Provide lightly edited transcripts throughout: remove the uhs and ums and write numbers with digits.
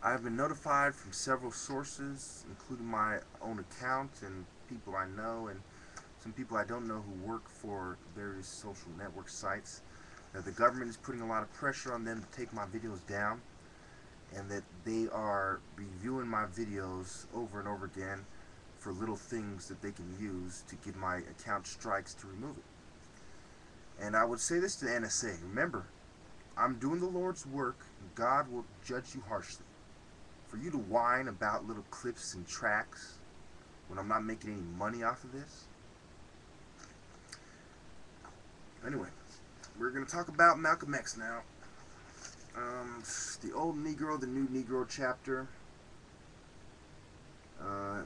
I've been notified from several sources, including my own account and people I know and some people I don't know who work for various social network sites, that the government is putting a lot of pressure on them to take my videos down, and that they are reviewing my videos over and over again for little things that they can use to give my account strikes to remove it. And I would say this to the NSA: remember, I'm doing the Lord's work, and God will judge you harshly. For you to whine about little clips and tracks when I'm not making any money off of this. Anyway, we're going to talk about Malcolm X now. The Old Negro, the New Negro chapter. I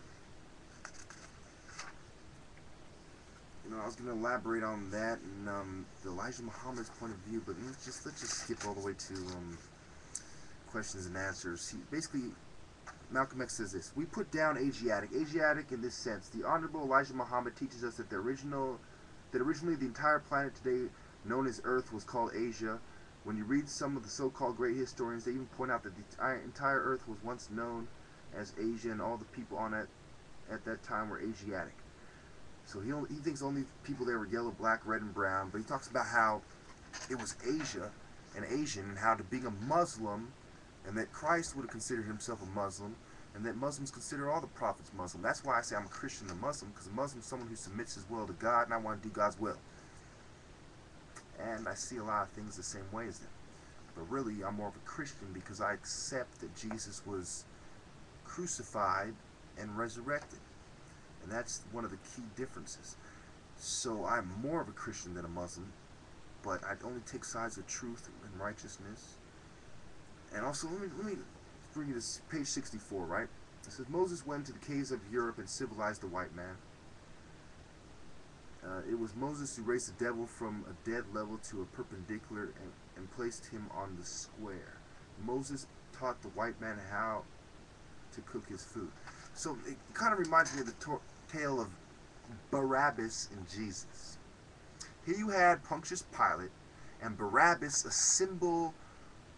was going to elaborate on that and the Elijah Muhammad's point of view, but let's just skip all the way to questions and answers. Basically, Malcolm X says this: we put down Asiatic. Asiatic in this sense. The Honorable Elijah Muhammad teaches us that originally the entire planet today known as Earth was called Asia. When you read some of the so-called great historians, they even point out that the entire Earth was once known as Asia, and all the people on it at that time were Asiatic. So he thinks only people there were yellow, black, red, and brown, but he talks about how it was Asia and Asian, and how to being a Muslim, and that Christ would have considered himself a Muslim, and that Muslims consider all the prophets Muslim. That's why I say I'm a Christian and a Muslim, because a Muslim is someone who submits his will to God, and I want to do God's will. And I see a lot of things the same way as them. But really, I'm more of a Christian because I accept that Jesus was crucified and resurrected. And that's one of the key differences. So I'm more of a Christian than a Muslim, but I only take sides of truth and righteousness. And also, let me bring you this page 64, right? It says, Moses went to the caves of Europe and civilized the white man. It was Moses who raised the devil from a dead level to a perpendicular and placed him on the square. Moses taught the white man how to cook his food. So it kind of reminds me of the tale of Barabbas and Jesus. Here you had Pontius Pilate and Barabbas, a symbol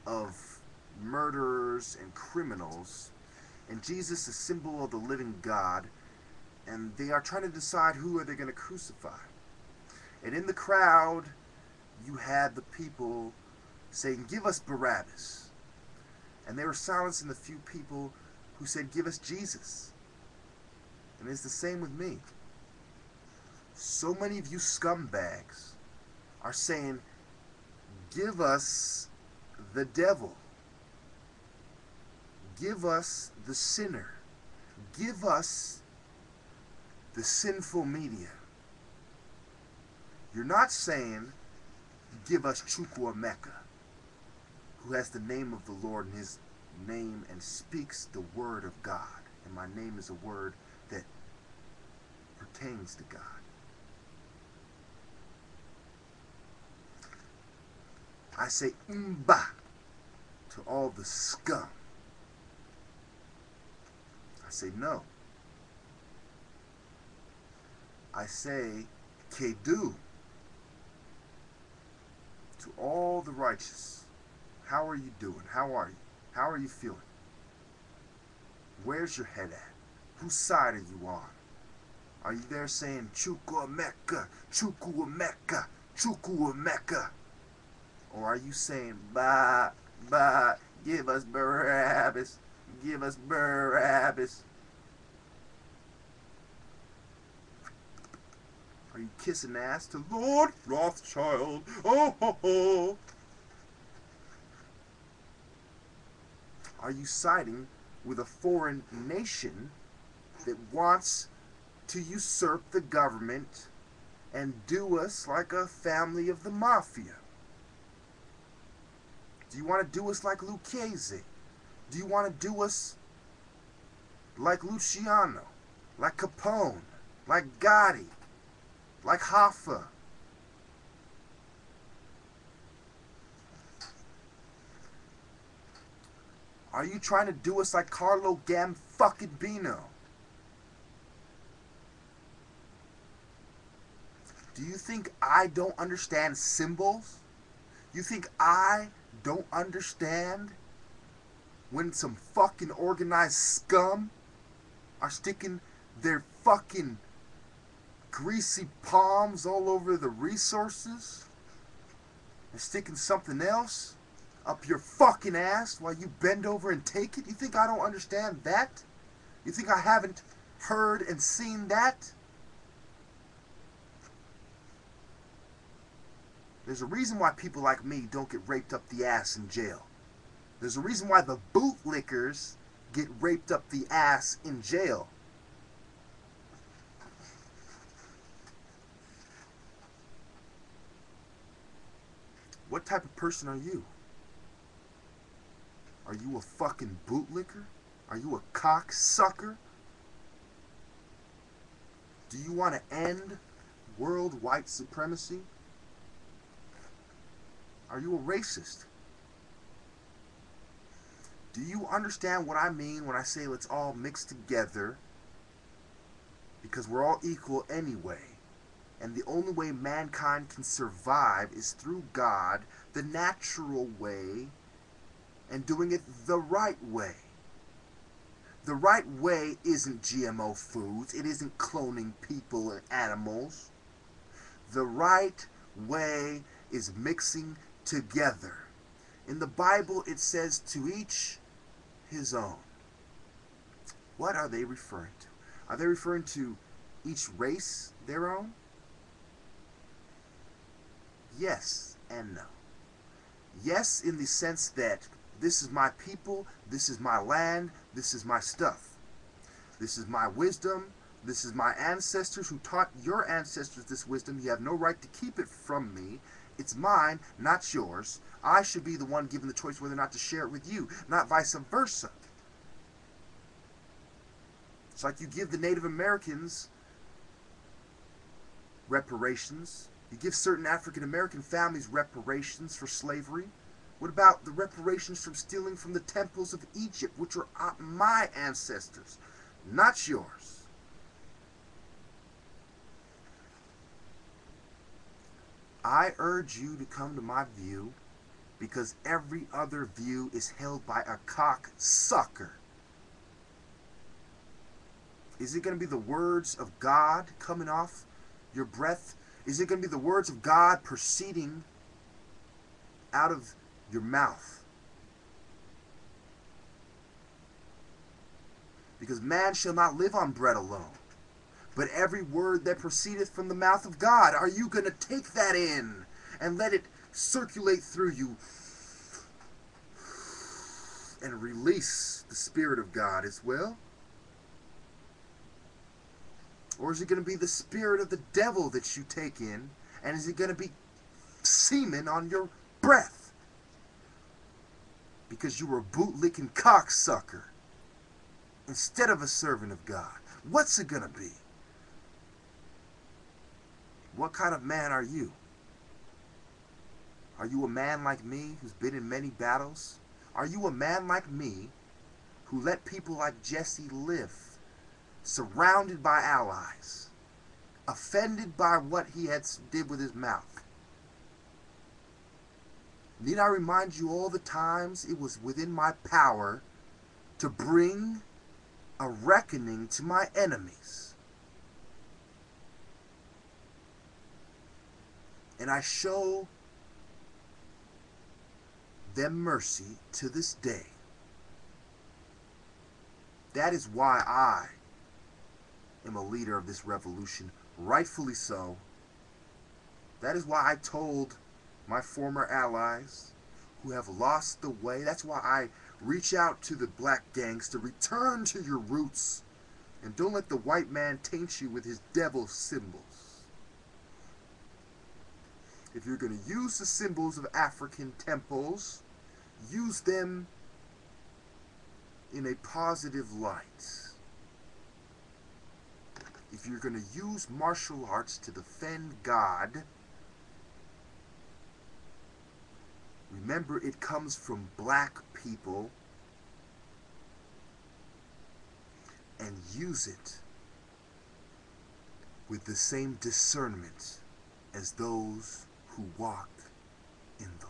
of murderers and criminals, and Jesus, a symbol of the living God, and they are trying to decide who are they going to crucify. And in the crowd, you had the people saying, give us Barabbas. And they were silencing the few people who said, give us Jesus. And it's the same with me. So many of you scumbags are saying, give us the devil. Give us the sinner. Give us the sinful media. You're not saying, give us Chukwuemeka, who has the name of the Lord in his name and speaks the word of God. And my name is a word that pertains to God. I say Mba to all the scum. I say no. I say Kedu to all the righteous. How are you doing? How are you? How are you feeling? Where's your head at? Whose side are you on? Are you there saying Chukwuemeka, Chukwuemeka, Chukwuemeka? Or are you saying, bah, give us Barabbas, give us Barabbas? Are you kissing ass to Lord Rothschild? Oh, ho, ho. Are you siding with a foreign nation that wants to usurp the government and do us like a family of the mafia? Do you want to do us like Lucchese? Do you want to do us like Luciano, like Capone, like Gotti, like Hoffa? Are you trying to do us like Carlo Gambino? Do you think I don't understand symbols? You think I don't understand when some fucking organized scum are sticking their fucking greasy palms all over the resources and sticking something else up your fucking ass while you bend over and take it? You think I don't understand that? You think I haven't heard and seen that? There's a reason why people like me don't get raped up the ass in jail. There's a reason why the bootlickers get raped up the ass in jail. What type of person are you? Are you a fucking bootlicker? Are you a cocksucker? Do you want to end world white supremacy? Are you a racist? Do you understand what I mean when I say let's all mix together? Because we're all equal anyway. And the only way mankind can survive is through God, the natural way, and doing it the right way. The right way isn't GMO foods. It isn't cloning people and animals. The right way is mixing together. In the Bible, it says to each his own. What are they referring to? Are they referring to each race their own? Yes and no. Yes, in the sense that this is my people, this is my land, this is my stuff. This is my wisdom, this is my ancestors who taught your ancestors this wisdom. You have no right to keep it from me. It's mine, not yours. I should be the one given the choice whether or not to share it with you, not vice versa. It's like you give the Native Americans reparations. You give certain African American families reparations for slavery. What about the reparations from stealing from the temples of Egypt, which are my ancestors, not yours? I urge you to come to my view because every other view is held by a cocksucker. Is it going to be the words of God coming off your breath? Is it going to be the words of God proceeding out of your mouth? Because man shall not live on bread alone, but every word that proceedeth from the mouth of God. Are you going to take that in and let it circulate through you and release the Spirit of God as well? Or is it going to be the spirit of the devil that you take in, and is it going to be semen on your breath? Because you were a bootlicking cocksucker instead of a servant of God. What's it going to be? What kind of man are you? Are you a man like me who's been in many battles? Are you a man like me who let people like Jesse live, surrounded by allies, offended by what he did with his mouth? Need I remind you all the times it was within my power to bring a reckoning to my enemies? And I show them mercy to this day. That is why I am a leader of this revolution, rightfully so. That is why I told my former allies who have lost the way, that's why I reach out to the black gangs to return to your roots and don't let the white man taint you with his devil symbols. If you're going to use the symbols of African temples, use them in a positive light. If you're going to use martial arts to defend God, remember it comes from black people, and use it with the same discernment as those who walk in the